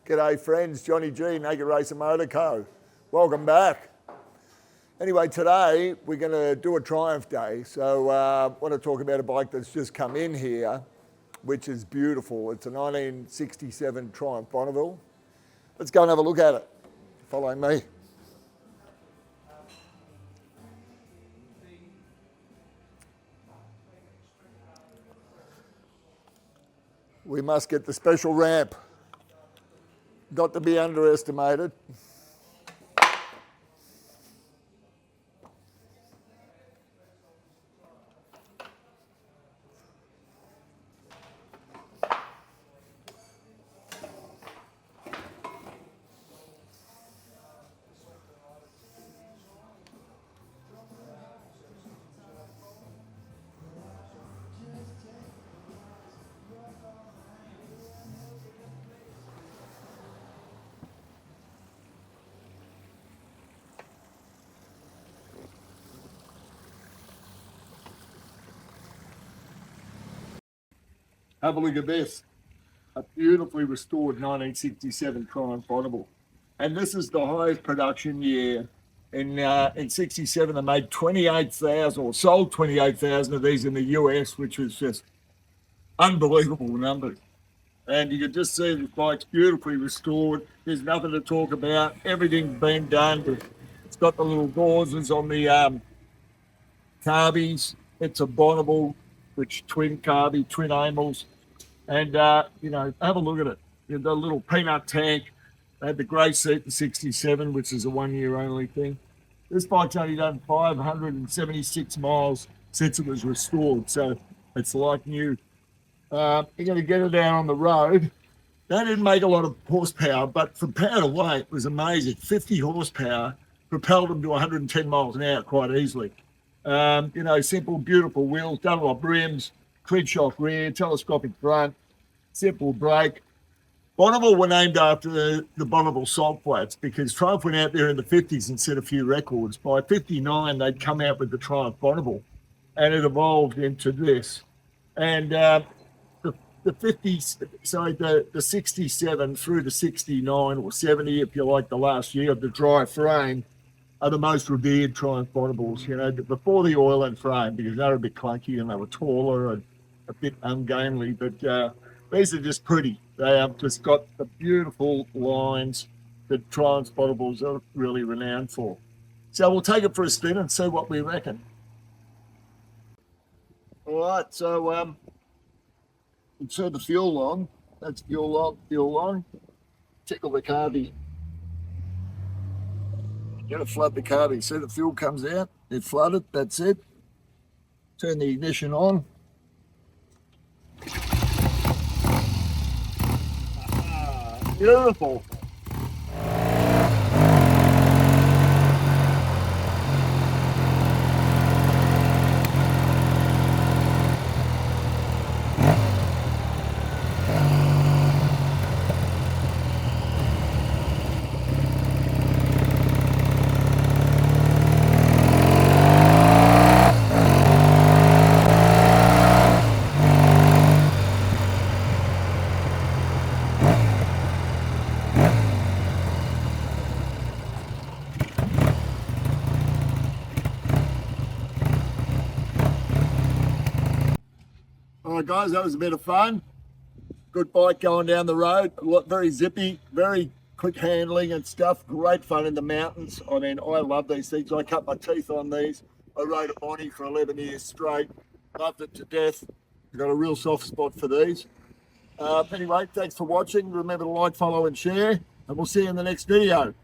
G'day friends, Johnny G, Naked Racer Motor Co. Welcome back. Anyway, today we're going to do a Triumph Day. So I want to talk about a bike that's just come in here, which is beautiful. It's a 1967 Triumph Bonneville. Let's go and have a look at it. Follow me. We must get the special ramp. Not to be underestimated. Have a look at this. A beautifully restored 1967 Triumph Bonneville. And this is the highest production year. In 67, they made 28,000 or sold 28,000 of these in the US, which was just unbelievable numbers. And you can just see the bike's beautifully restored. There's nothing to talk about. Everything's been done. It's got the little gauzes on the carbies. It's a Bonneville, which twin carby, twin amels. And, have a look at it. You've got a little peanut tank. They had the grey seat in 67, which is a one-year only thing. This bike's only done 576 miles since it was restored, so it's like new. You're going to get it out on the road. They didn't make a lot of horsepower, but for power to weight, it was amazing. 50 horsepower propelled them to 110 miles an hour quite easily. Simple, beautiful wheels, Dunlop rims, quid-shock rear, telescopic front, simple brake. Bonneville were named after the Bonneville salt flats because Triumph went out there in the 50s and set a few records. By 59, they'd come out with the Triumph Bonneville, and it evolved into this. And the 67 through to 69 or 70, if you like, the last year of the dry frame, are the most revered Triumph Bonnevilles, before the oil and frame, because they were a bit clunky and they were taller and a bit ungainly, but these are just pretty. They have just got the beautiful lines that Triumph Bonnevilles are really renowned for. So we'll take it for a spin and see what we reckon. All right, so we'll turn the fuel on. That's fuel on. Tickle the carby. Got to flood the carby. See the fuel comes out, it flooded, that's it. Turn the ignition on. Beautiful. All right, guys, that was a bit of fun. Good bike going down the road. Very zippy, very quick handling and stuff. Great fun in the mountains. I mean, I love these things. I cut my teeth on these. I rode a Bonnie for 11 years straight. Loved it to death. I've got a real soft spot for these. Anyway, thanks for watching. Remember to like, follow, and share. And we'll see you in the next video.